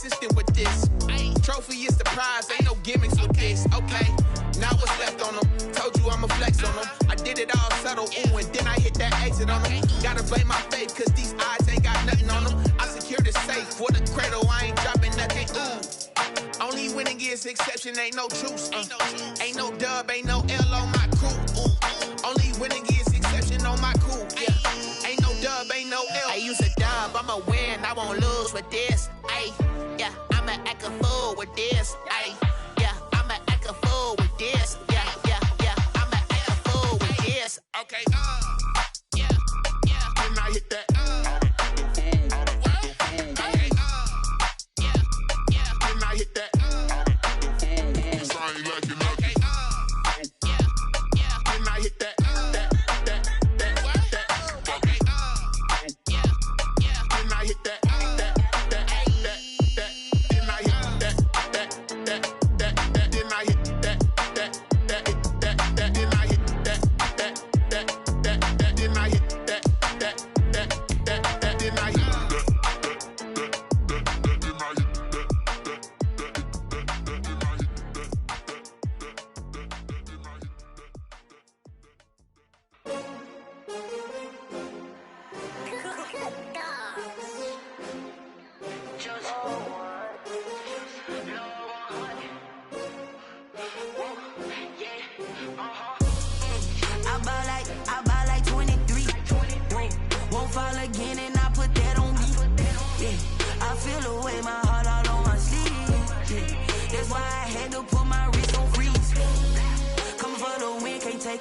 Consistent with this. Trophy is the prize, ain't no gimmicks with this. Okay, now what's left on them? Told you I'ma flex on them. I did it all subtle, ooh, and then I hit that exit on them. Gotta blame my faith, cause these eyes ain't got nothing on them. I secured the safe for the cradle, I ain't dropping nothing, ooh. Only winning is exception, ain't no truce. Ain't no dub, ain't no L on my crew. Ooh. Only winning is exception on my crew, yeah. Ain't no dub, ain't no L. I use a dub, I'ma win, I won't lose with this. Ayy, yeah, I'ma act a fool with this. Ayy, yeah, I'ma act a fool with this. Yeah, yeah, yeah, I'ma act a fool with this. Okay, yeah, yeah. Then I hit that. Okay, yeah, yeah. Then I hit that.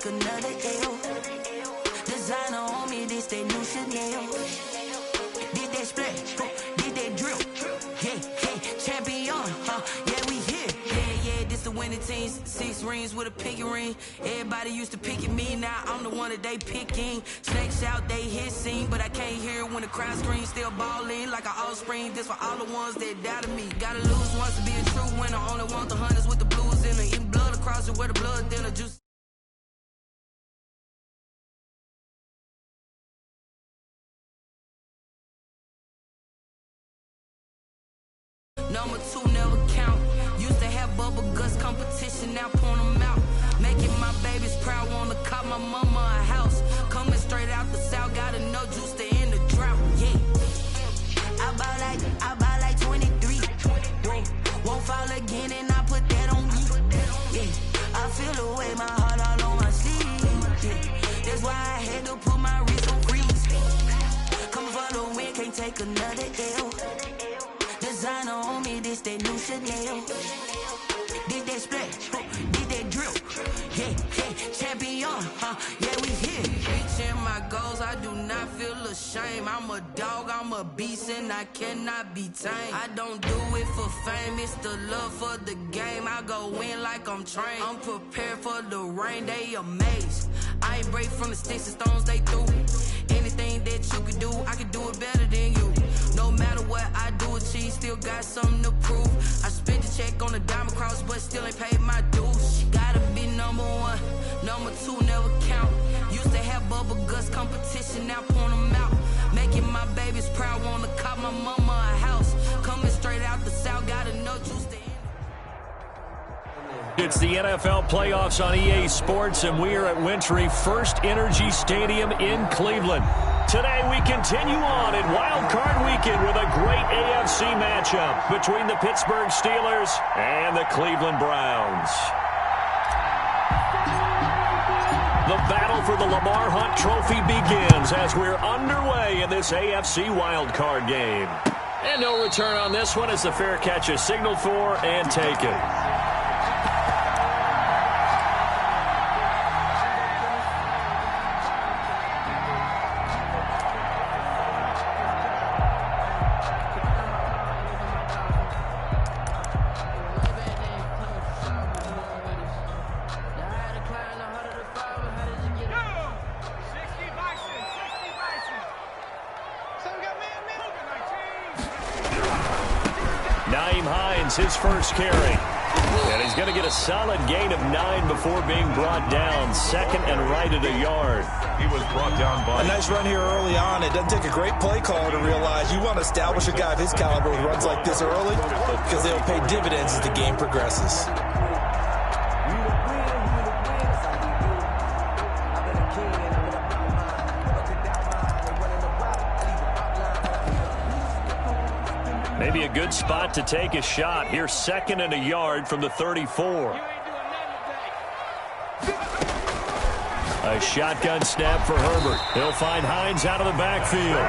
Another L. Designer on me, this that new Chanel. Did that splash, did that drill. Yeah, yeah, champion, yeah, we here. Yeah, yeah, this the winning team. 6 rings with a pinky ring. Everybody used to pick at me, now I'm the one that they picking. Snakes out, they hissing, but I can't hear when the crowd screams. Still balling like an offspring. This for all the ones that doubted me. Gotta lose once to be a true winner. Only want the hunters with the blues in it. Eating blood across it where the blood thinner. Juice. Number 2 never count. Used to have bubble guts competition, now point them out. Making my babies proud, wanna cop my mama a house. Coming straight out the south, gotta know juice to end the drought. Yeah, I buy like 23. Won't fall again, and I put that on me. Yeah, I feel the way, my heart all on my sleeve. Yeah, that's why I had to put my wrist on freeze. Coming for the win, can't take another L. Designer on me, this that new Chanel. Did that splash, did that drill. Yeah, yeah, champion, yeah, we here. Reaching my goals, I do not feel ashamed. I'm a dog, I'm a beast, and I cannot be tamed. I don't do it for fame, it's the love for the game. I go in like I'm trained. I'm prepared for the rain, they amazed. I ain't break from the sticks and stones they threw. Anything that you can do, I can do it better than you. No matter what I do, achieve, still got something to prove. I spent the check on the diamond cross, but still ain't paid my dues. Gotta be number 1, number 2 never count. Used to have bubble guts competition, now point them out. Making my babies proud, wanna cop my mama a house. Coming straight out the south, gotta know juice to end. It's the NFL playoffs on EA Sports, and we are at Wintry First Energy Stadium in Cleveland. Today we continue on in Wild Card Weekend with a great AFC matchup between the Pittsburgh Steelers and the Cleveland Browns. The battle for the Lamar Hunt Trophy begins as we're underway in this AFC Wild Card game. And no return on this one as the fair catch is signaled for and taken. Nyheim Hines, his first carry. And he's going to get a solid gain of 9 before being brought down. Second and right at a yard. He was brought down by... A nice run here early on. It doesn't take a great play caller to realize you want to establish a guy of his caliber with runs like this early because they'll pay dividends as the game progresses. Maybe a good spot to take a shot. Here's second and a yard from the 34. A shotgun snap for Herbert. He'll find Hines out of the backfield.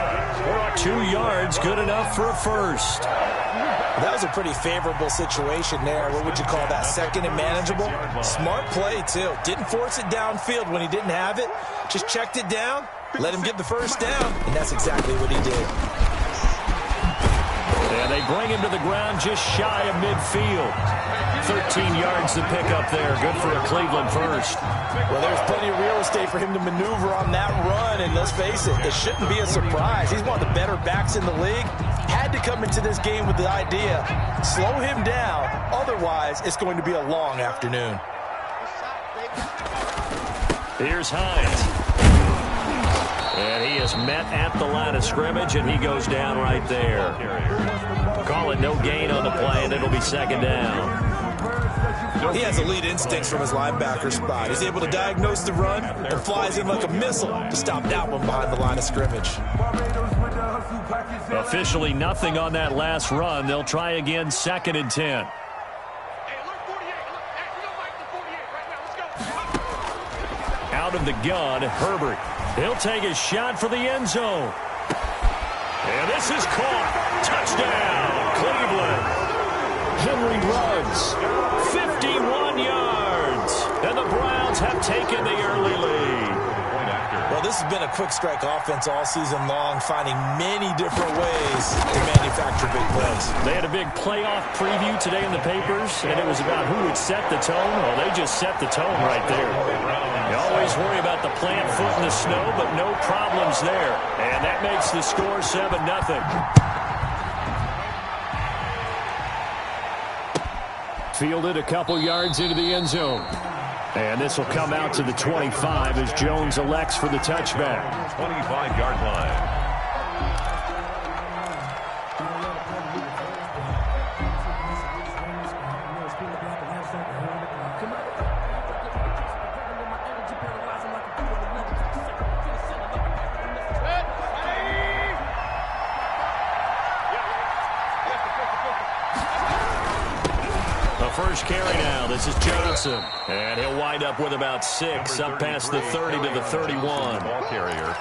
2 yards, good enough for a first. That was a pretty favorable situation there. What would you call that? Second and manageable? Smart play, too. Didn't force it downfield when he didn't have it. Just checked it down, let him get the first down, and that's exactly what he did. And they bring him to the ground just shy of midfield. 13 yards to pick up there. Good for a Cleveland first. Well, there's plenty of real estate for him to maneuver on that run, and let's face it, it shouldn't be a surprise. He's one of the better backs in the league. Had to come into this game with the idea, slow him down, otherwise it's going to be a long afternoon. Here's Hines. And he is met at the line of scrimmage, and he goes down right there. Call it no gain on the play, and it'll be second down. He has elite instincts from his linebacker spot. He's able to diagnose the run and flies in like a missile to stop that one behind the line of scrimmage. Officially nothing on that last run. They'll try again, second and 10. Out of the gun, Herbert. He'll take a shot for the end zone. And this is caught. Touchdown, Cleveland. Henry runs 51 yards. And the Browns have taken the early lead. Well, this has been a quick strike offense all season long, finding many different ways to manufacture big plays. They had a big playoff preview today in the papers, and it was about who would set the tone. Well, they just set the tone right there. You always worry about the plant foot in the snow, but no problems there. And that makes the score 7-0. Fielded a couple yards into the end zone. And this will come out to the 25 as Jones elects for the touchback. 25-yard line. First carry now. This is Johnson. And he'll wind up with about 6 up past the 30 to the 31. Ball carrier.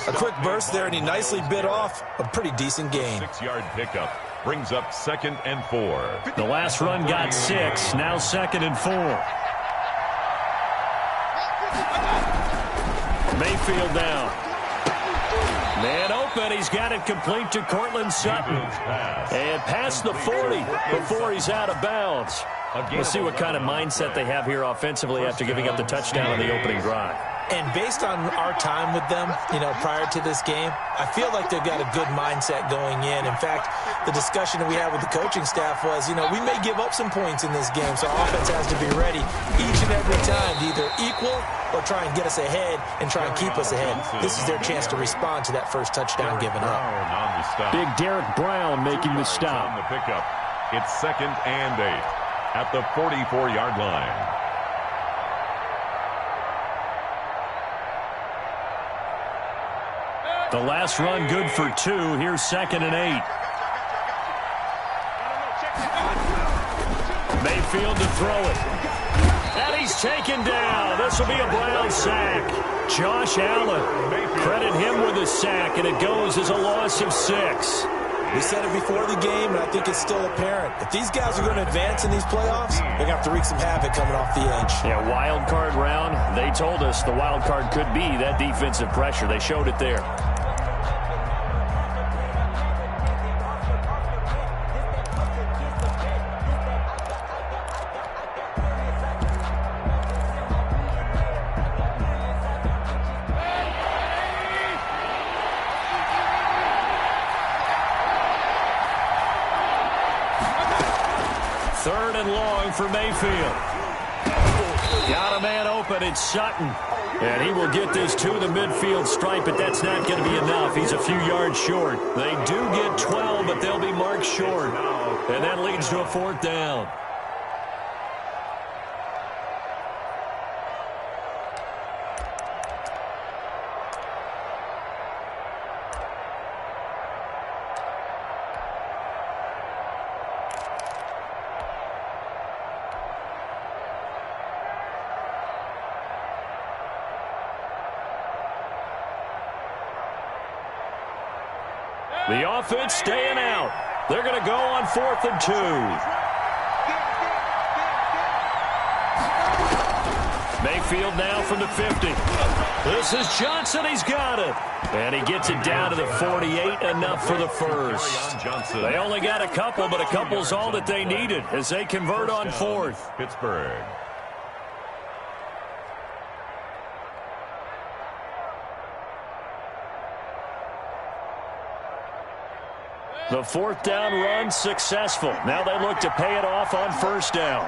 A quick burst there, and he nicely bit off a pretty decent gain. 6-yard pickup brings up 2nd and 4. The last run got 6. Now 2nd and 4. Mayfield down. Man open. He's got it complete to Cortland Sutton. And past the 40 before he's out of bounds. We'll see what kind of mindset they have here offensively after giving up the touchdown on the opening drive. And based on our time with them, prior to this game, I feel like they've got a good mindset going in. In fact, the discussion that we had with the coaching staff was, we may give up some points in this game, so our offense has to be ready each and every time to either equal or try and get us ahead and try and keep us ahead. This is their chance to respond to that first touchdown given up. Big Derek Brown making the stop. On the pickup, it's 2nd and 8 at the 44-yard line. The last run good for 2. Here's 2nd and 8. Mayfield to throw it. And he's taken down. This will be a Brown sack. Josh Allen. Credit him with a sack, and it goes as a loss of 6. We said it before the game, and I think it's still apparent. If these guys are going to advance in these playoffs, they're going to have to wreak some havoc coming off the edge. Yeah, wild card round. They told us the wild card could be that defensive pressure. They showed it there. 3rd and long for Mayfield. Got a man open. It's Sutton. And he will get this to the midfield stripe, but that's not going to be enough. He's a few yards short. They do get 12, but they'll be marked short. And that leads to a 4th down. The offense staying out. They're going to go on 4th and 2. Mayfield now from the 50. This is Johnson. He's got it. And he gets it down to the 48. Enough for the first. They only got a couple, but a couple's all that they needed as they convert on 4th. Pittsburgh. The 4th down run successful. Now they look to pay it off on 1st down.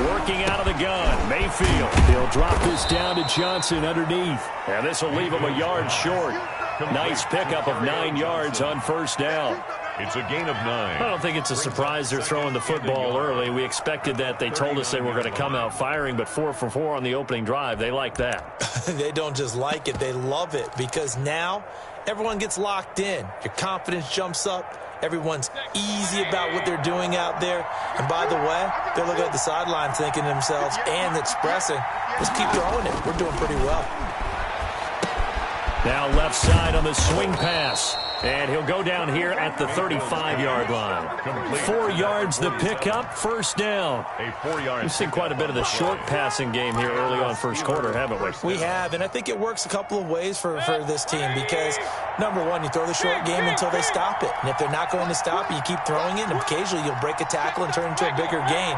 Working out of the gun, Mayfield. He'll drop this down to Johnson underneath. And this will leave him a yard short. Nice pickup of 9 yards on 1st down. It's a gain of 9. I don't think it's a surprise they're throwing the football early. We expected that. They told us they were going to come out firing, but 4 for 4 on the opening drive. They like that. They don't just like it. They love it because now everyone gets locked in. Your confidence jumps up. Everyone's easy about what they're doing out there. And by the way, they're looking at the sideline thinking to themselves and expressing, let's keep throwing it. We're doing pretty well. Now left side on the swing pass. And he'll go down here at the 35-yard line. 4 yards the pickup, 1st down. We've seen quite a bit of the short passing game here early on 1st quarter, haven't we? We have, and I think it works a couple of ways for this team because, number one, you throw the short game until they stop it. And if they're not going to stop it, you keep throwing it, and occasionally you'll break a tackle and turn it into a bigger gain.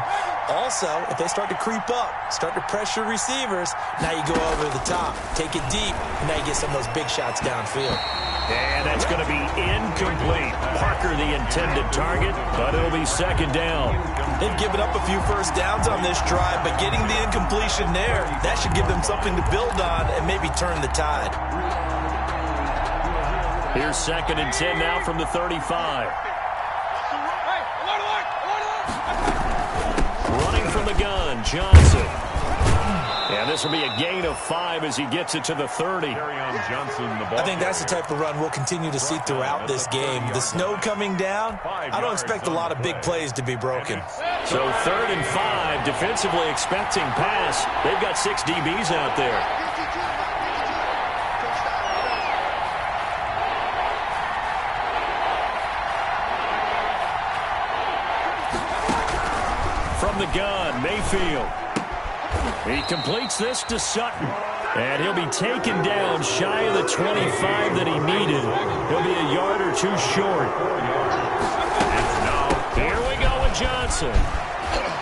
Also, if they start to creep up, start to pressure receivers, now you go over the top, take it deep, and now you get some of those big shots downfield. And that's going to be incomplete. Parker the intended target, but it'll be 2nd down. They've given up a few 1st downs on this drive, but getting the incompletion there, that should give them something to build on and maybe turn the tide. Here's 2nd and 10 now from the 35. Running from the gun, Johnson. And this will be a gain of 5 as he gets it to the 30. I think that's the type of run we'll continue to see throughout this game. The snow coming down, I don't expect a lot of big plays to be broken. So 3rd and 5, defensively expecting pass. They've got 6 DBs out there. From the gun, Mayfield. He completes this to Sutton. And he'll be taken down shy of the 25 that he needed. He'll be a yard or 2 short. Here we go with Johnson.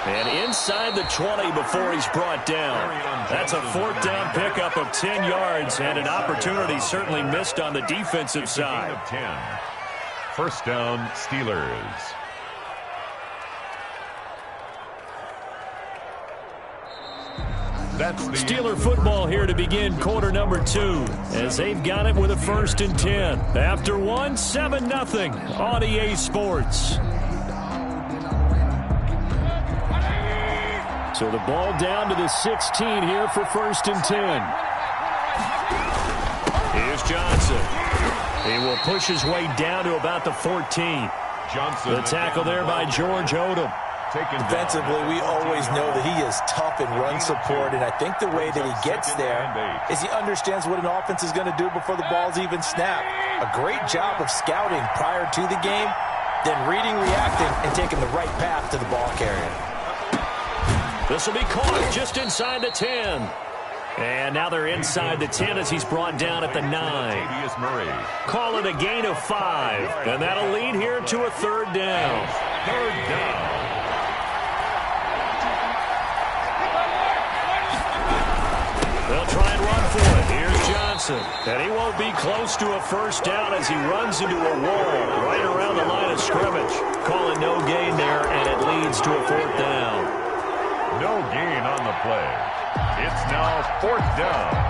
And inside the 20 before he's brought down. That's a 4th down pickup of 10 yards and an opportunity certainly missed on the defensive side. 1st down, Steelers. Steeler football here to begin quarter number 2 as they've got it with a 1st and 10. After 1, 7-0 on EA Sports. So the ball down to the 16 here for 1st and 10. Here's Johnson. He will push his way down to about the 14. Johnson. The tackle there by George Odom. Defensively, we always know that he is tough in run support, and I think the way that he gets there is he understands what an offense is going to do before the ball's even snapped. A great job of scouting prior to the game, then reading, reacting, and taking the right path to the ball carrier. This will be caught just inside the 10. And now they're inside the 10 as he's brought down at the 9. Call it a gain of 5, and that'll lead here to a 3rd down. 3rd down. They'll try and run for it. Here's Johnson. Johnson. And he won't be close to a first down as he runs into a wall right around the line of scrimmage. Call it no gain there, and it leads to a fourth down. No gain on the play. It's now fourth down.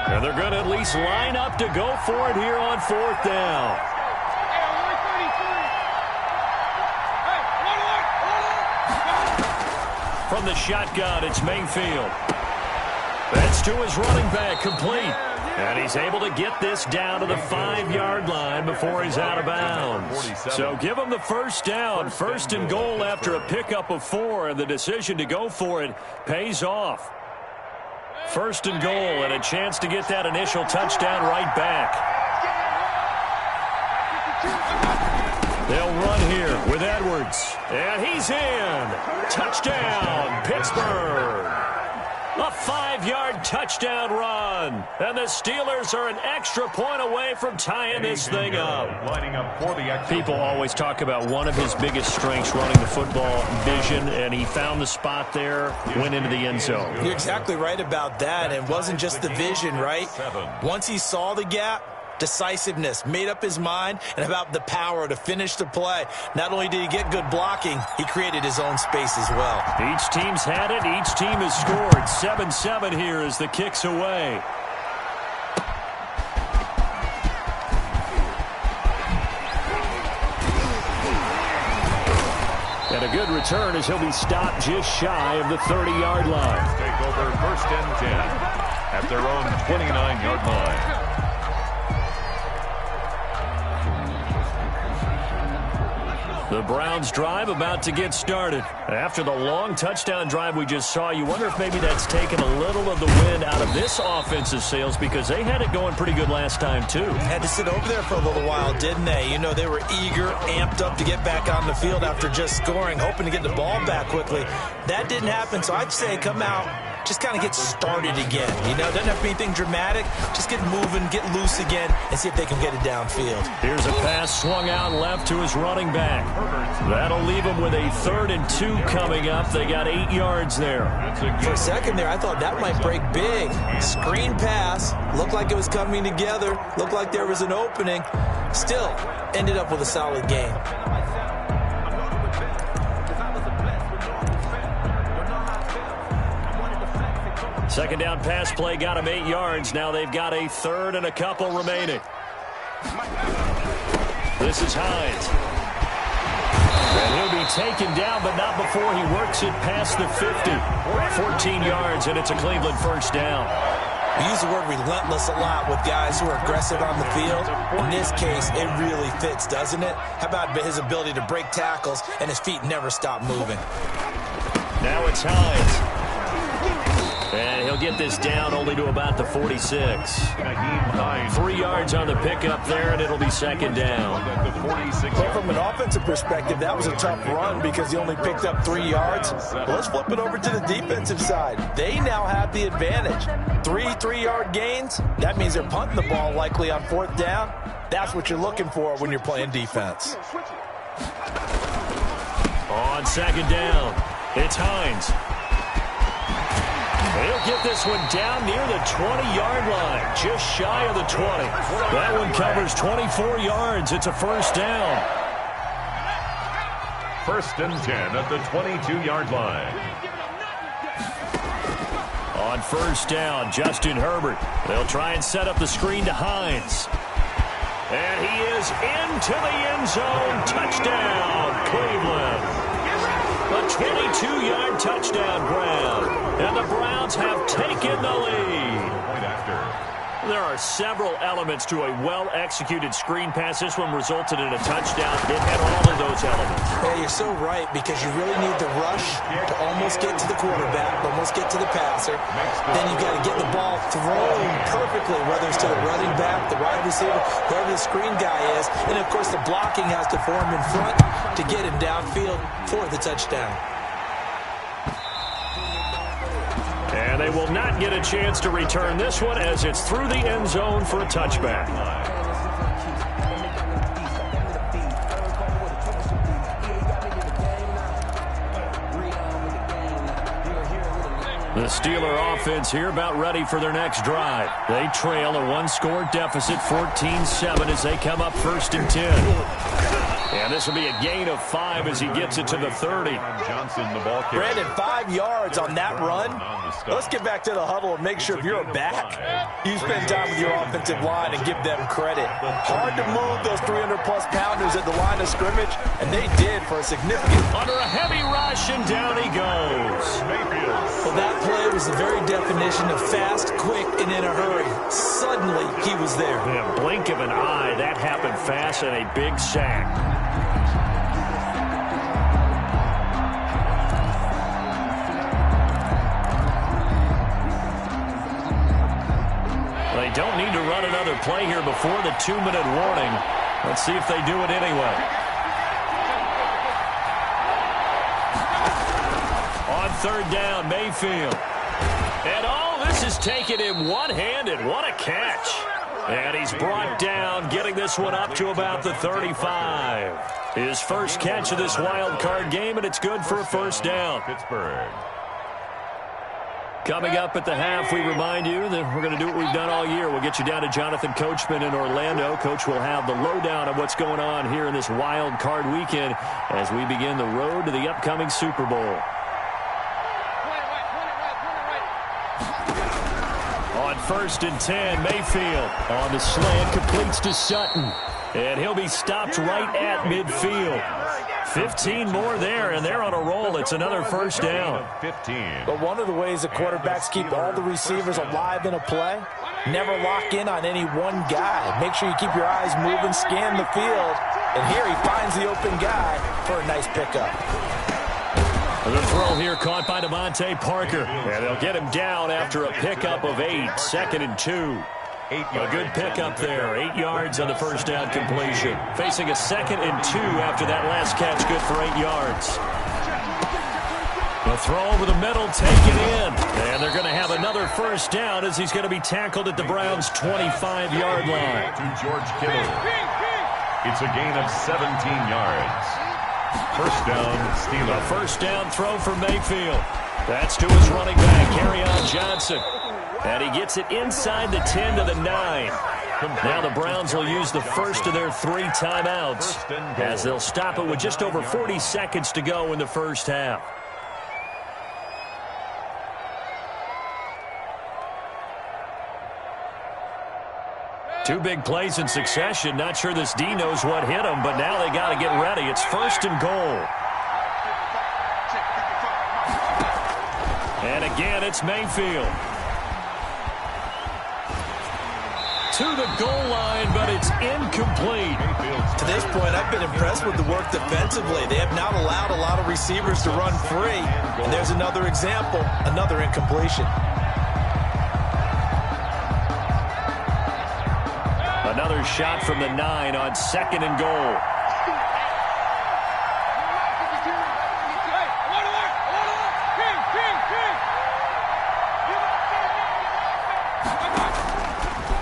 And they're going to at least line up to go for it here on fourth down. From the shotgun, it's Mayfield. That's to his running back, complete. And he's able to get this down to the 5-yard line before he's out of bounds. So give him the first down, first and goal after a pickup of 4, and the decision to go for it pays off. First and goal, and a chance to get that initial touchdown right back. They'll run here with Edwards. And he's in. Touchdown, Pittsburgh. A 5-yard touchdown run. And the Steelers are an extra point away from tying this thing up. People always talk about one of his biggest strengths running the football, vision, and he found the spot there, went into the end zone. You're exactly right about that. It wasn't just the vision, right? Once he saw the gap, decisiveness, made up his mind, and about the power to finish the play. Not only did he get good blocking, he created his own space as well. Each team's had it. Each team has scored. 7-7 here as the kick's away. And a good return as he'll be stopped just shy of the 30-yard line. Take over first and 10 at their own 29-yard line. The Browns drive about to get started. After the long touchdown drive we just saw, you wonder if maybe that's taken a little of the wind out of this offensive sails because they had it going pretty good last time too. Had to sit over there for a little while, didn't they? You know, they were eager, amped up to get back on the field after just scoring, hoping to get the ball back quickly. That didn't happen, so I'd say come out, just kind of get started again. You know, doesn't have to be anything dramatic. Just get moving, get loose again, and see if they can get it downfield. Here's a pass swung out left to his running back. That'll leave him with a 3rd and 2 coming up. They got 8 yards there. For a second there, I thought that might break big. Screen pass. Looked like it was coming together. Looked like there was an opening. Still, ended up with a solid game. Second down pass play got him 8 yards. Now they've got a 3rd and a couple remaining. This is Hines. And he'll be taken down, but not before he works it past the 50. 14 yards, and it's a Cleveland first down. We use the word relentless a lot with guys who are aggressive on the field. In this case, it really fits, doesn't it? How about his ability to break tackles and his feet never stop moving? Now it's Hines. And he'll get this down only to about the 46. 3 yards on the pickup there, and it'll be second down. Well, from an offensive perspective, that was a tough run because he only picked up 3 yards. Well, let's flip it over to the defensive side. They now have the advantage. 3-3-yard gains. That means they're punting the ball likely on 4th down. That's what you're looking for when you're playing defense. On second down, it's Hines. He'll get this one down near the 20-yard line, just shy of the 20. That one covers 24 yards. It's a first down. First and 10 at the 22-yard line. On first down, Justin Herbert. They'll try and set up the screen to Hines. And he is into the end zone. Touchdown, Cleveland. A 22-yard touchdown grab. And the Browns have taken the lead. There are several elements to a well-executed screen pass. This one resulted in a touchdown. It had all of those elements. Yeah, you're so right, because you really need the rush to almost get to the quarterback, almost get to the passer. Then you've got to get the ball thrown perfectly, whether it's to the running back, the wide receiver, whoever the screen guy is. And, of course, the blocking has to form in front to get him downfield for the touchdown. And they will not get a chance to return this one as it's through the end zone for a touchback. The Steeler offense here about ready for their next drive. They trail a one-score deficit, 14-7, as they come up 1st and 10. And this will be a gain of 5 as he gets it to the 30. Johnson, the ball carrier. Brandon, 5 yards on that run. Let's get back to the huddle and make sure if you're a back, you spend time with your offensive line and give them credit. Hard to move those 300-plus pounders at the line of scrimmage, and they did for a significant. Under a heavy rush, and down he goes. Well, that play was the very definition of fast, quick, and in a hurry. Suddenly, he was there. In a blink of an eye, that happened fast, and a big sack. They don't need to run another play here before the 2-minute warning. Let's see if they do it anyway. On 3rd down, Mayfield. And all this is taken in one-handed. What a catch. And he's brought down, getting this one up to about the 35. His first catch of this wild card game, and it's good for a 1st down. Pittsburgh. Coming up at the half, we remind you that we're going to do what we've done all year. We'll get you down to Jonathan Coachman in Orlando. Coach will have the lowdown of what's going on here in this wild card weekend as we begin the road to the upcoming Super Bowl. On 1st and 10, Mayfield on the slant, completes to Sutton. And he'll be stopped right at midfield. 15 more there, and they're on a roll. It's another 1st down. 15. But one of the ways the quarterbacks keep all the receivers alive in a play, never lock in on any one guy. Make sure you keep your eyes moving, scan the field. And here he finds the open guy for a nice pickup. The throw here caught by Devontae Parker. And they'll get him down after a pickup of 8. 2nd and 2. A good pickup there. 8 yards on the 1st down completion. Facing a 2nd and 2 after that last catch. Good for 8 yards. The throw over the middle, taken in. And they're going to have another 1st down as he's going to be tackled at the Browns' 25-yard line. To George Kittle. It's a gain of 17 yards. 1st down, Steelers. A 1st down throw for Mayfield. That's to his running back, Kerryon Johnson. And he gets it inside the 10 to the 9. Now the Browns will use the first of their 3 timeouts as they'll stop it with just over 40 seconds to go in the 1st half. Two big plays in succession. Not sure this D knows what hit him, but now they got to get ready. It's 1st and goal. And again, it's Mayfield. To the goal line, but it's incomplete. To this point, I've been impressed with the work defensively. They have not allowed a lot of receivers to run free. And there's another example, another incompletion. Another shot from the 9 on 2nd and goal.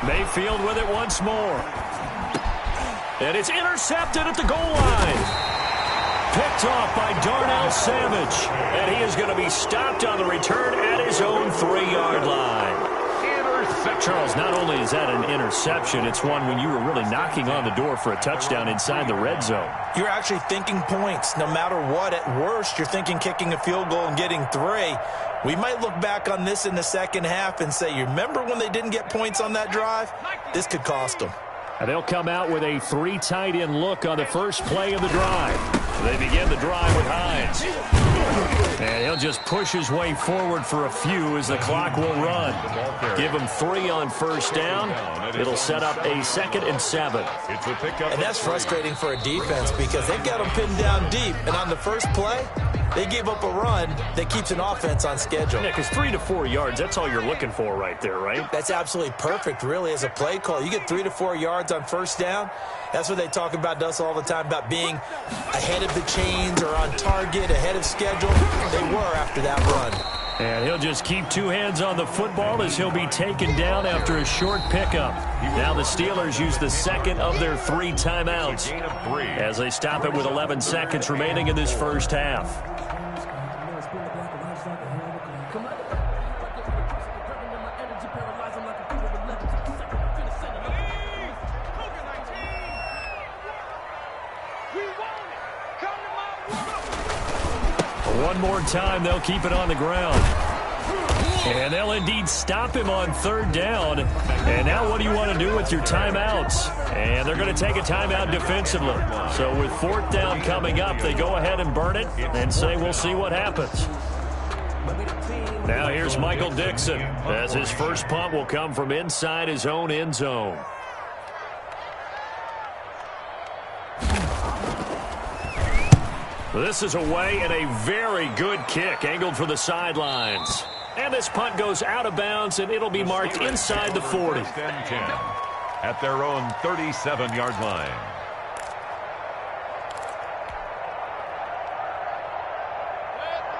Mayfield with it once more. And it's intercepted at the goal line. Picked off by Darnell Savage. And he is going to be stopped on the return at his own 3-yard line. Charles, not only is that an interception, it's one when you were really knocking on the door for a touchdown inside the red zone. You're actually thinking points. No matter what, at worst, you're thinking kicking a field goal and getting 3. We might look back on this in the 2nd half and say, you remember when they didn't get points on that drive? This could cost them. And they'll come out with a 3 tight end look on the first play of the drive. They begin the drive with Hines. And he'll just push his way forward for a few as the clock will run. Give him 3 on 1st down. It'll set up a 2nd and 7. And that's frustrating for a defense because they've got them pinned down deep. And on the first play, they gave up a run that keeps an offense on schedule. Yeah, because 3 to 4 yards, that's all you're looking for right there, right? That's absolutely perfect, really, as a play call. You get 3 to 4 yards on 1st down. That's what they talk about to us all the time, about being ahead of the chains or on target, ahead of schedule. They were after that run. And he'll just keep 2 hands on the football as he'll be taken down after a short pickup. Now the Steelers use the 2nd of their 3 timeouts as they stop it with 11 seconds remaining in this 1st half. One more time, they'll keep it on the ground. And they'll indeed stop him on third down. And now what do you want to do with your timeouts? And they're going to take a timeout defensively. So with fourth down coming up, they go ahead and burn it and say we'll see what happens. Now here's Michael Dixon as his first punt will come from inside his own end zone. This is away and a very good kick angled for the sidelines. And this punt goes out of bounds, and it'll be marked inside the 40. At their own 37-yard line.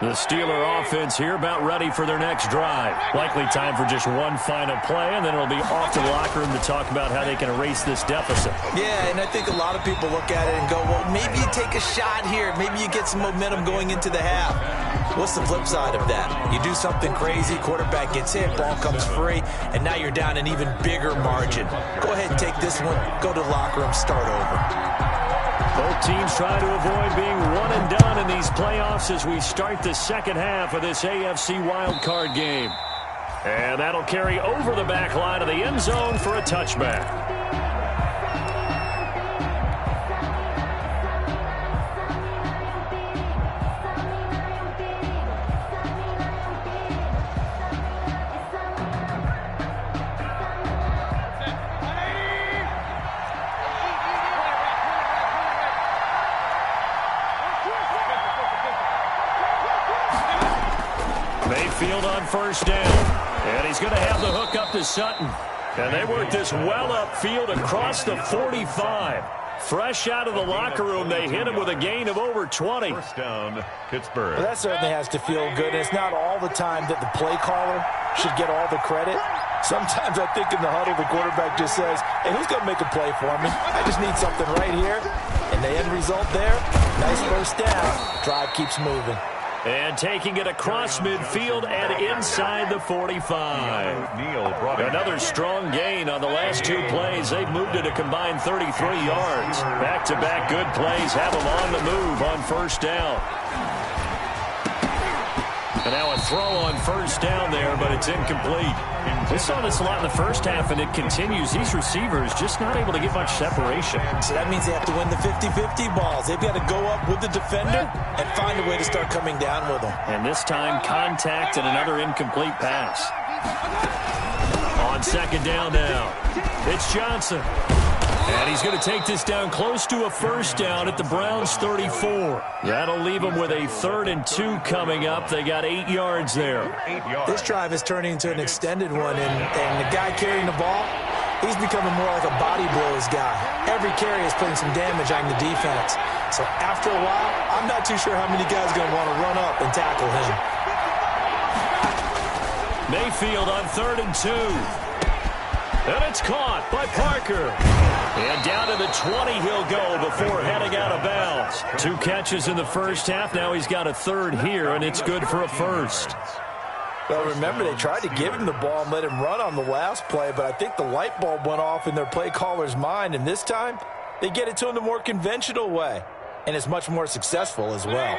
The Steeler offense here about ready for their next drive. Likely time for just one final play, and then it'll be off to the locker room to talk about how they can erase this deficit. Yeah, and I think a lot of people look at it and go, well, maybe you take a shot here. Maybe you get some momentum going into the half. What's the flip side of that? You do something crazy, quarterback gets hit, ball comes free, and now you're down an even bigger margin. Go ahead and take this one, go to the locker room, start over. Both teams try to avoid being one and done in these playoffs as we start the second half of this AFC wildcard game. And that'll carry over the back line of the end zone for a touchback. Mayfield on first down. And he's going to have the hook up to Sutton. And they work this well upfield across the 45. Fresh out of the locker room, they hit him with a gain of over 20. First down, Pittsburgh. Well, that certainly has to feel good. And it's not all the time that the play caller should get all the credit. Sometimes I think in the huddle, the quarterback just says, hey, who's going to make a play for me? I just need something right here. And the end result there, nice first down. Drive keeps moving. And taking it across midfield and inside the 45. Another strong gain on the last two plays. They've moved it a combined 33 yards. Back-to-back good plays have them on the move on first down. And now a throw on first down there, but it's incomplete. We saw this a lot in the first half, and it continues. These receivers just not able to get much separation. So that means they have to win the 50-50 balls. They've got to go up with the defender and find a way to start coming down with them. And this time, contact and another incomplete pass. On second down now, it's Johnson. And he's going to take this down close to a first down at the Browns' 34. That'll leave them with a 3rd and 2 coming up. They got 8 yards there. This drive is turning into an extended one, and the guy carrying the ball, he's becoming more like a body blows guy. Every carry is putting some damage on the defense. So after a while, I'm not too sure how many guys are going to want to run up and tackle him. Mayfield on 3rd and 2. And it's caught by Parker. And down to the 20 he'll go before heading out of bounds. 2 catches in the first half. Now he's got a 3rd here, and it's good for a first. Well, remember, they tried to give him the ball and let him run on the last play, but I think the light bulb went off in their play caller's mind, and this time they get it to him the more conventional way, and it's much more successful as well.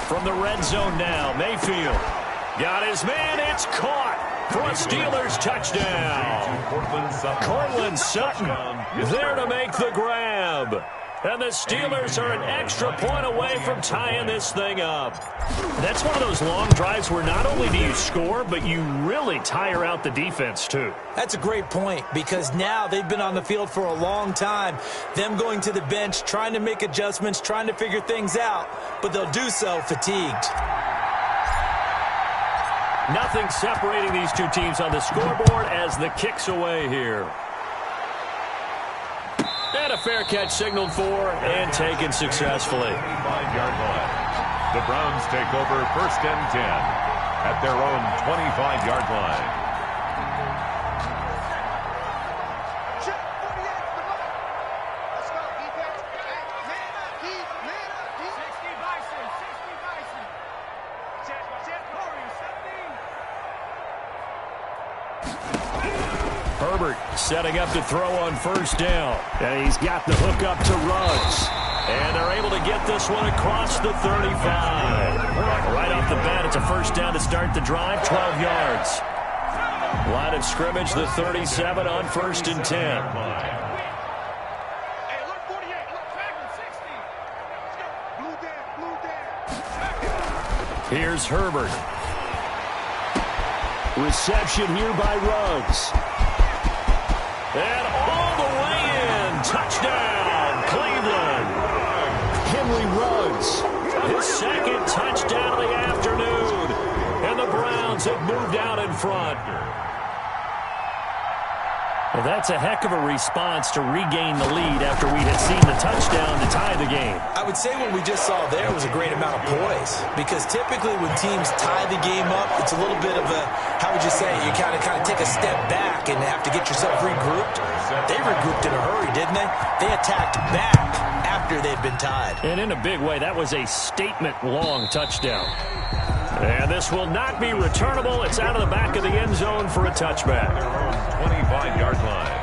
From the red zone now, Mayfield got his man. It's caught for a Steelers touchdown. Cortland Sutton there to make the grab. And the Steelers are an extra point away from tying this thing up. That's one of those long drives where not only do you score, but you really tire out the defense, too. That's a great point, because now they've been on the field for a long time. Them going to the bench, trying to make adjustments, trying to figure things out, but they'll do so fatigued. Nothing separating these two teams on the scoreboard as the kick's away here. And a fair catch signaled for and taken successfully. 5-yard line. The Browns take over 1st and 10 at their own 25-yard line. Herbert setting up to throw on first down. And he's got the hook up to Ruggs. And they're able to get this one across the 35. Right off the bat, it's a first down to start the drive, 12 yards. Line of scrimmage, the 37 on 1st and 10. Here's Herbert. Reception here by Ruggs. And all the way in. Touchdown, Cleveland. Henry Ruggs, his second touchdown of the afternoon. And the Browns have moved out in front. Well, that's a heck of a response to regain the lead after we had seen the touchdown to tie the game. I would say what we just saw there was a great amount of poise, because typically when teams tie the game up, it's a little bit of a, how would you say, you kind of take a step back and have to get yourself regrouped. They regrouped in a hurry, didn't they? They attacked back after they'd been tied. And in a big way, that was a statement-long touchdown. And this will not be returnable. It's out of the back of the end zone for a touchback. 25-yard line.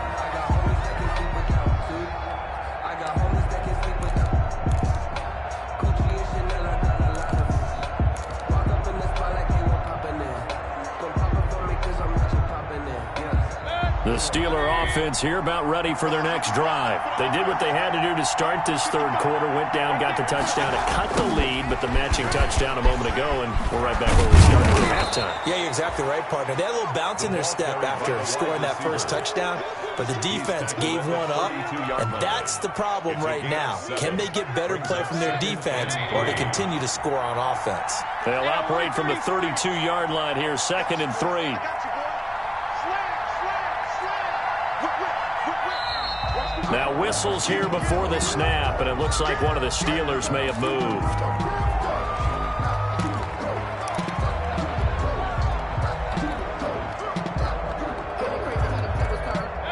The Steeler offense here about ready for their next drive. They did what they had to do to start this third quarter, went down, got the touchdown to cut the lead, but the matching touchdown a moment ago, and we're right back where we started at halftime. Yeah, you're exactly right, partner. They had a little bounce in their step after scoring that first touchdown, but the defense gave one up, and that's the problem right now. Can they get better play from their defense or to continue to score on offense? They'll operate from the 32-yard line here, 2nd and 3. Now whistles here before the snap, and it looks like one of the Steelers may have moved.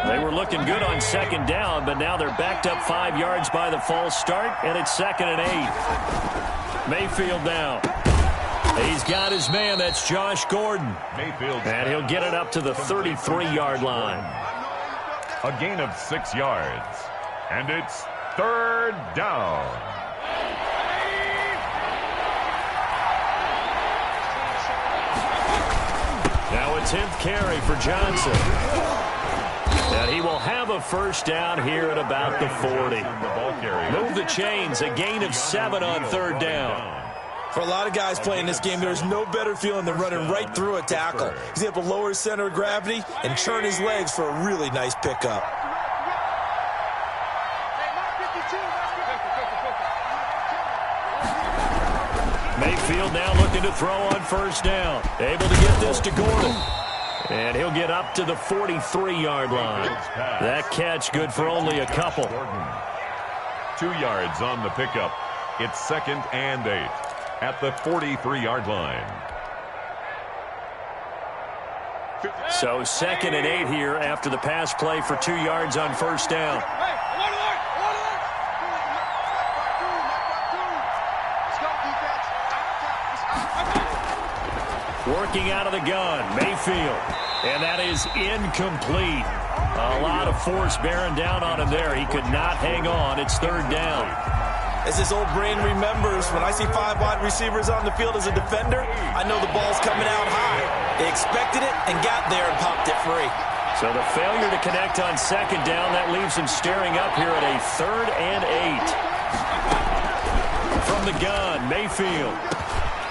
They were looking good on 2nd down, but now they're backed up 5 yards by the false start, and it's 2nd and 8. Mayfield down. He's got his man. That's Josh Gordon. And he'll get it up to the 33-yard line. A gain of 6 yards. And it's 3rd down. Now a 10th carry for Johnson. And he will have a first down here at about the 40. Move the chains. A gain of 7 on 3rd down. For a lot of guys playing this game, there's no better feeling than running right through a tackle. He's able to lower his center of gravity and churn his legs for a really nice pickup. Mayfield now looking to throw on first down. Able to get this to Gordon. And he'll get up to the 43-yard line. That catch good for only a couple. 2 yards on the pickup. It's 2nd and 8 at the 43-yard line. So 2nd and 8 here after the pass play for 2 yards on first down. Working out of the gun, Mayfield. And that is incomplete. A lot of force bearing down on him there. He could not hang on. It's 3rd down. As his old brain remembers, when I see 5 wide receivers on the field as a defender, I know the ball's coming out high. They expected it and got there and popped it free. So the failure to connect on 2nd down, that leaves him staring up here at a 3rd and 8. From the gun, Mayfield.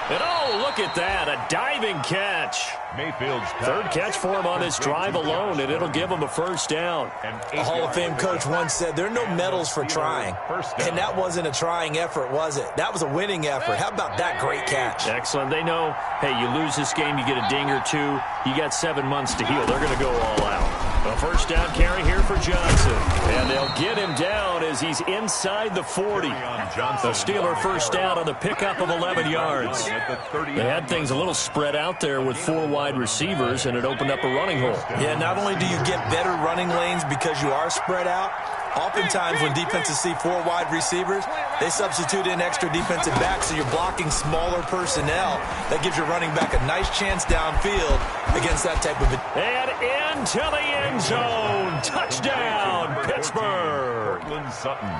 And oh, look at that, a diving catch. Mayfield's third catch for him on this drive alone, and it'll give him a first down. A Hall of Fame coach once said, there are no medals for trying. And that wasn't a trying effort, was it? That was a winning effort. How about that great catch? Excellent. They know, hey, you lose this game, you get a ding or two. You got 7 months to heal. They're going to go all out. A first down carry here for Johnson. And they'll get him down as he's inside the 40. The Steeler first down on the pickup of 11 yards. They had things a little spread out there with 4 wide receivers, and it opened up a running hole. Yeah, not only do you get better running lanes because you are spread out, oftentimes when defenses see 4 wide receivers, they substitute in extra defensive backs, so you're blocking smaller personnel. That gives your running back a nice chance downfield against that type of... And into the end zone. Touchdown, Pittsburgh.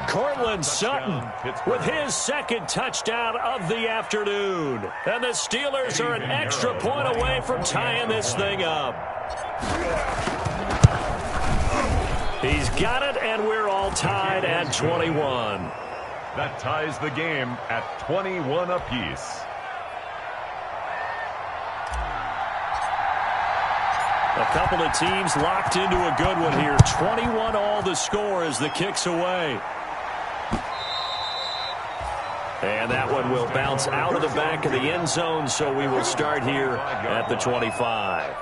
Cortland Sutton with his second touchdown of the afternoon. And the Steelers are an extra point away from tying this thing up. He's got it, and we're all tied at 21. That ties the game at 21 apiece. A couple of teams locked into a good one here. 21 all the score as the kick's away. And that one will bounce out of the back of the end zone, so we will start here at the 25.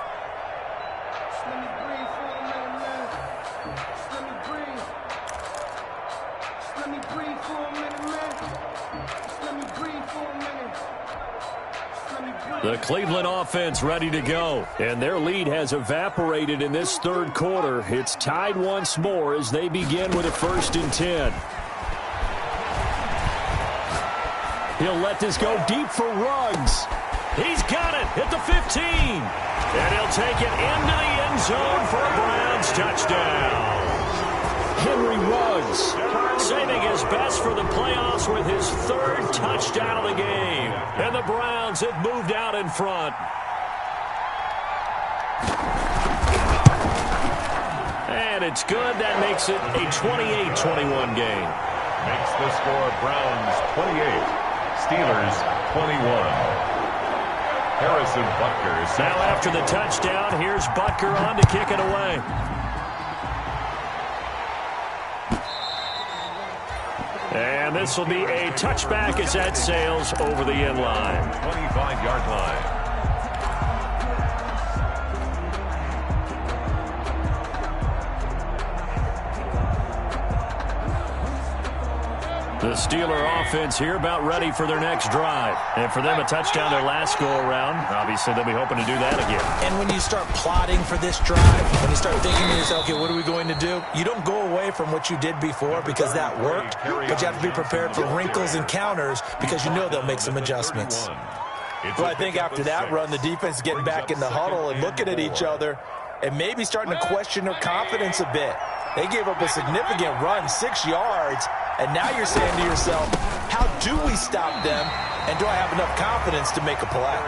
The Cleveland offense ready to go, and their lead has evaporated in this third quarter. It's tied once more as they begin with a 1st and 10. He'll let this go deep for Ruggs. He's got it at the 15, and he'll take it into the end zone for a Browns touchdown. Henry Ruggs saving his best for the playoffs with his 3rd touchdown of the game. And the Browns have moved out in front. And it's good. That makes it a 28-21 game. Makes the score Browns 28, Steelers 21. Harrison Butker. Now after the touchdown, here's Butker on to kick it away. And this will be a touchback as that sails over the end line. 25-yard line. The Steeler offense here about ready for their next drive. And for them, a touchdown their last go-around. Obviously, they'll be hoping to do that again. And when you start plotting for this drive, when you start thinking to yourself, okay, what are we going to do? You don't go away from what you did before because that worked, but you have to be prepared for wrinkles and counters because you know they'll make some adjustments. Well, I think after that run, the defense is getting back in the huddle and looking at each other and maybe starting to question their confidence a bit. They gave up a significant run, 6 yards, and now you're saying to yourself, how do we stop them, and do I have enough confidence to make a play?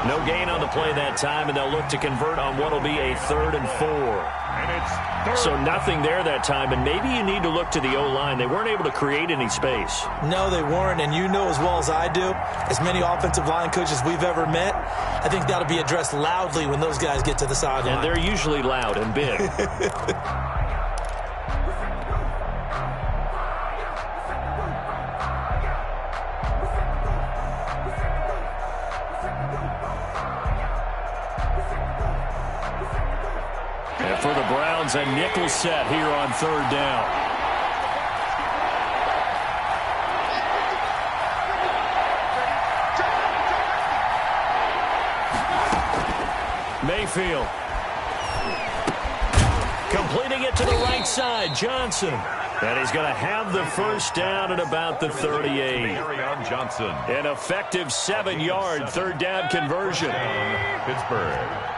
No gain on the play that time, and they'll look to convert on what will be a 3rd and 4. So nothing there that time, and maybe you need to look to the O-line. They weren't able to create any space. No, they weren't, and you know as well as I do, as many offensive line coaches we've ever met, I think that'll be addressed loudly when those guys get to the sideline. And they're usually loud and big. For the Browns, a nickel set here on 3rd down. Mayfield. Completing it to the right side, Johnson. And he's going to have the 1st down at about the 38. Johnson. An effective 7-yard 3rd down conversion. Pittsburgh.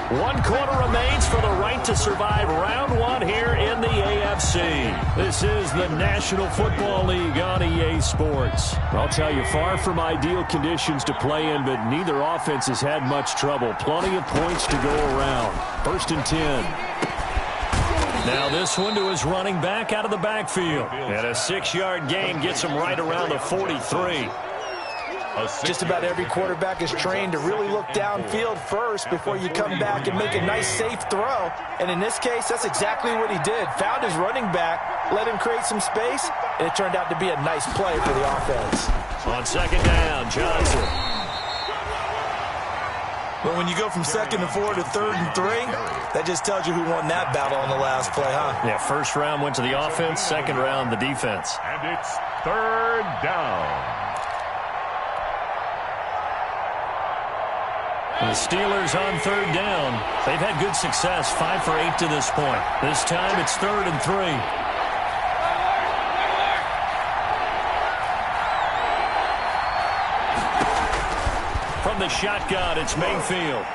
1 quarter remains for the right to survive round 1 here in the AFC. This is the National Football League on EA Sports. I'll tell you, far from ideal conditions to play in, but neither offense has had much trouble. Plenty of points to go around. 1st and 10. Now this one to his running back out of the backfield. And a 6-yard gain gets him right around the 43. Just about every quarterback is trained to really look downfield first before you come back and make a nice, safe throw. And in this case, that's exactly what he did. Found his running back, let him create some space, and it turned out to be a nice play for the offense. On 2nd down, Johnson. Well, when you go from 2nd and 4 to 3rd and 3, that just tells you who won that battle on the last play, huh? Yeah, 1st round went to the offense, 2nd round the defense. And it's 3rd down. The Steelers on 3rd down. They've had good success, 5 for 8 to this point. This time it's 3rd and 3. From the the shotgun. It's Mayfield.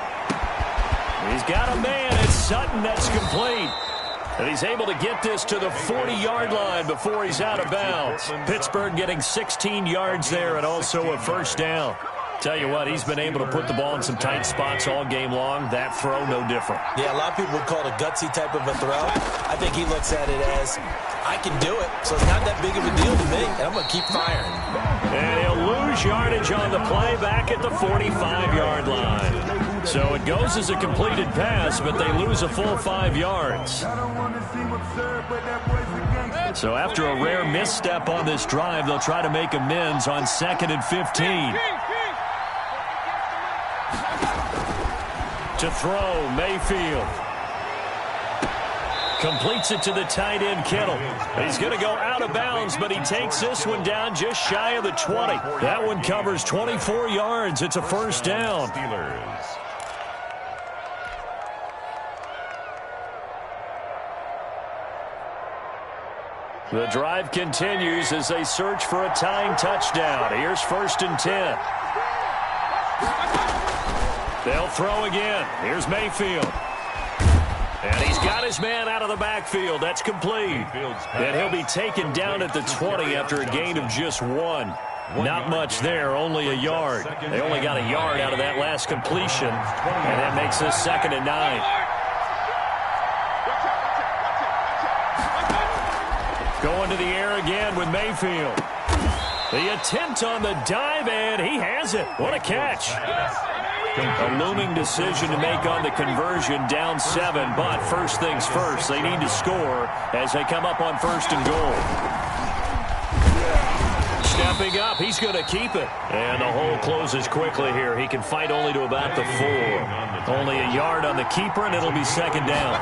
He's got a man. It's Sutton. That's complete. And he's able to get this to the 40-yard line before he's out of bounds. Pittsburgh getting 16 yards there and also a first down. Tell you what, he's been able to put the ball in some tight spots all game long. That throw, no different. Yeah, a lot of people would call it a gutsy type of a throw. I think he looks at it as, I can do it, so it's not that big of a deal to me, and I'm going to keep firing. And he'll lose yardage on the play back at the 45-yard line. So it goes as a completed pass, but they lose a full 5 yards. So after a rare misstep on this drive, they'll try to make amends on 2nd and 15. To throw, Mayfield. Completes it to the tight end, Kittle. He's going to go out of bounds, but he takes this one down just shy of the 20. That one covers 24 yards. It's a first down. The drive continues as they search for a tying touchdown. Here's 1st and 10. They'll throw again. Here's Mayfield. And he's got his man out of the backfield. That's complete. And he'll be taken down at the 20 after a gain of just 1. Not much there, only a yard. They only got a yard out of that last completion. And that makes this 2nd and 9. Going to the air again with Mayfield. The attempt on the dive, and he has it. What a catch. A looming decision to make on the conversion, down 7, but first things first, they need to score as they come up on 1st and goal. Stepping up, he's going to keep it. And the hole closes quickly here. He can fight only to about the 4. Only a yard on the keeper, and it'll be 2nd down.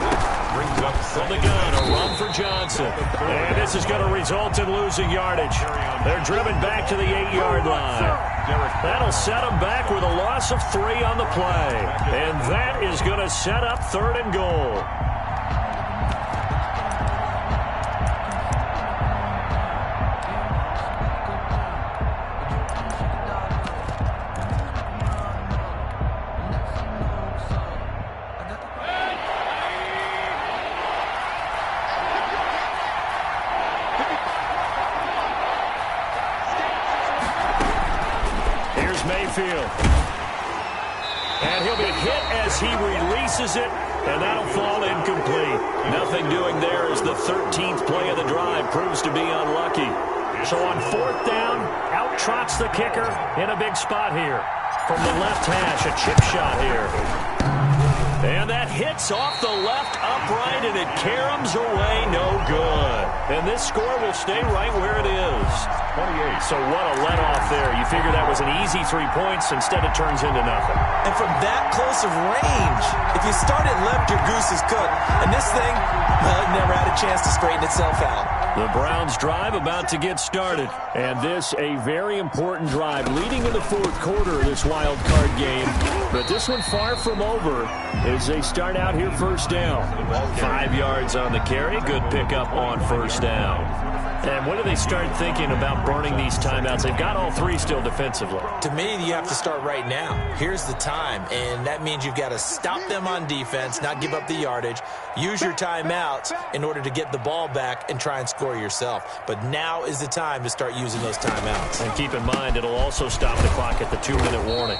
From the gun, a run for Johnson. And this is going to result in losing yardage. They're driven back to the 8-yard line. That'll set them back with a loss of 3 on the play. And that is going to set up 3rd and goal. Mayfield. And he'll be hit as he releases it, and that'll fall incomplete. Nothing doing there as the 13th play of the drive proves to be unlucky. So on 4th down, out trots the kicker in a big spot here. From the left hash, a chip shot here. And that hits off the left upright, and it caroms away, no good. And this score will stay right where it is. 28. So what a let-off there. You figure that was an easy 3 points. Instead, it turns into nothing. And from that close of range, if you start it left, your goose is cooked. And this thing, well, it never had a chance to straighten itself out. The Browns drive about to get started. And this, a very important drive leading in the 4th quarter of this wild card game. But this one far from over as they start out here 1st down. 5 yards on the carry. Good pickup on 1st down. And when do they start thinking about burning these timeouts? They've got all 3 still defensively. To me, you have to start right now. Here's the time, and that means you've got to stop them on defense, not give up the yardage, use your timeouts in order to get the ball back and try and score yourself. But now is the time to start using those timeouts. And keep in mind, it'll also stop the clock at the 2-minute warning.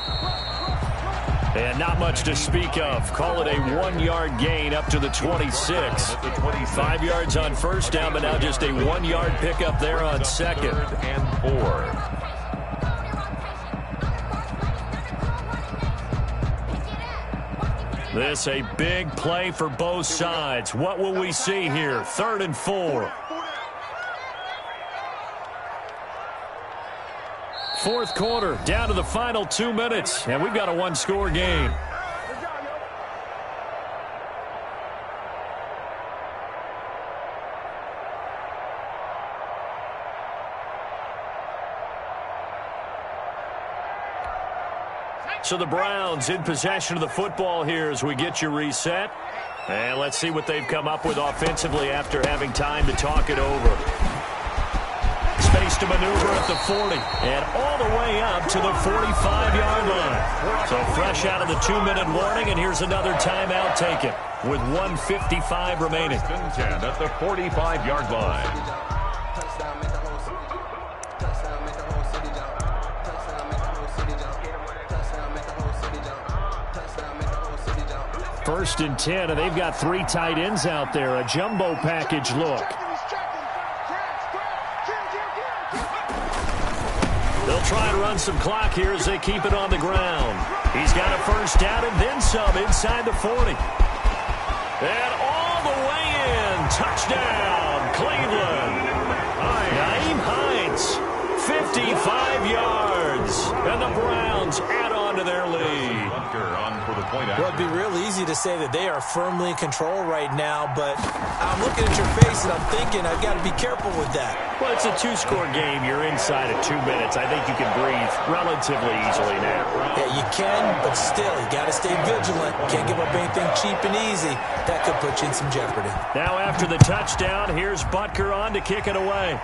And not much to speak of. Call it a 1-yard gain up to the 26. 5 yards on 1st down, but now just a 1-yard pickup there on 2nd and 4. This a big play for both sides. What will we see here? 3rd and 4. 4th quarter, down to the final 2 minutes, and we've got a 1-score game. So the Browns in possession of the football here as we get you reset. And let's see what they've come up with offensively after having time to talk it over. Space to maneuver at the 40 and all the way up to the 45-yard line. So fresh out of the 2-minute warning, and here's another timeout taken with 1:55 remaining. 10 at the 45-yard line. First and 10, and they've got 3 tight ends out there. A jumbo package look. They'll try and run some clock here as they keep it on the ground. He's got a first down and then some inside the 40. And all the way in. Touchdown, Cleveland. Naeem Hines, 55 yards. And the Browns add on to their lead. Well, it'd be real easy to say that they are firmly in control right now, but I'm looking at your face and I'm thinking I've got to be careful with that. Well, it's a 2-score game. You're inside of 2 minutes. I think you can breathe relatively easily now. Yeah, you can, but still, you got to stay vigilant. Can't give up anything cheap and easy. That could put you in some jeopardy. Now after the touchdown, here's Butker on to kick it away.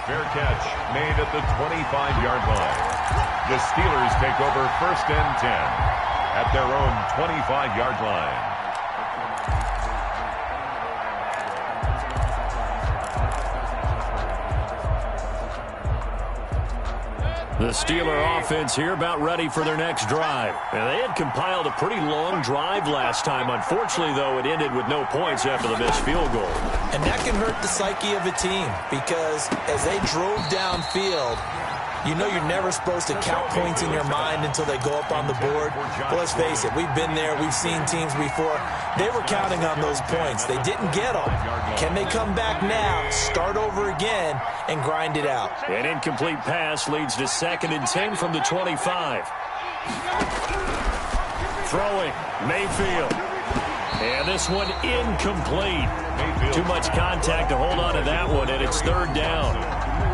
Fair catch made at the 25-yard line. The Steelers take over first and 10 at their own 25-yard line. The Steeler offense here about ready for their next drive. And they had compiled a pretty long drive last time. Unfortunately, though, it ended with no points after the missed field goal. And that can hurt the psyche of a team because as they drove downfield, you know you're never supposed to count points in your mind until they go up on the board. But let's face it, we've been there. We've seen teams before. They were counting on those points. They didn't get them. Can they come back now, start over again, and grind it out? An incomplete pass leads to 2nd and 10 from the 25. Throwing, Mayfield. And this one incomplete. Too much contact to hold on to that one, and it's 3rd down.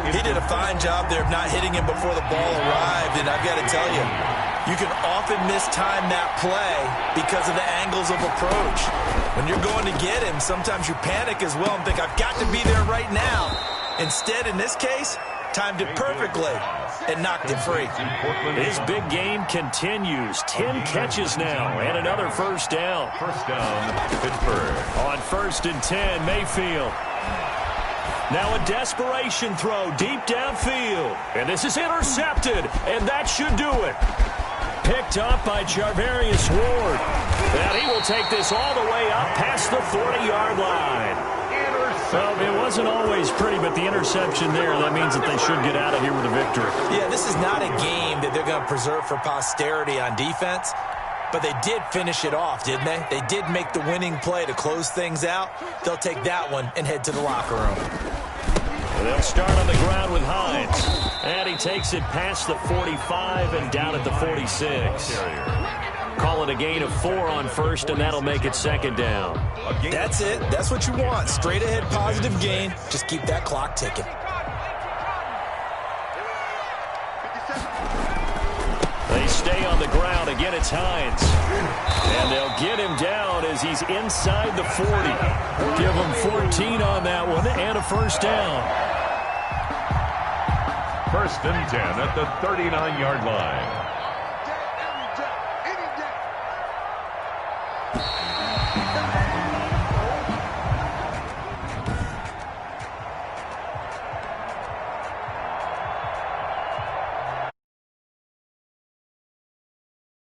He did a fine job there of not hitting him before the ball arrived, and I've got to tell you, you can often mistime that play because of the angles of approach. When you're going to get him, sometimes you panic as well and think, I've got to be there right now. Instead, in this case, timed it perfectly and knocked it free. His big game continues. 10 catches now and another first down. First down, Pittsburgh. On 1st and 10, Mayfield. Now a desperation throw deep downfield. And this is intercepted, and that should do it. Picked up by Charvarius Ward. And he will take this all the way up past the 40-yard line. Well, it wasn't always pretty, but the interception there, that means that they should get out of here with a victory. Yeah, this is not a game that they're going to preserve for posterity on defense, but they did finish it off, didn't they? They did make the winning play to close things out. They'll take that one and head to the locker room. They'll start on the ground with Hines. And he takes it past the 45 and down at the 46. Call it a gain of 4 on first, and that'll make it 2nd down. That's it. That's what you want. Straight ahead positive gain. Just keep that clock ticking. They stay on the ground. Again, it's Hines. And they'll get him down as he's inside the 40. Give him 14 on that one and a first down. First and 10 at the 39-yard line.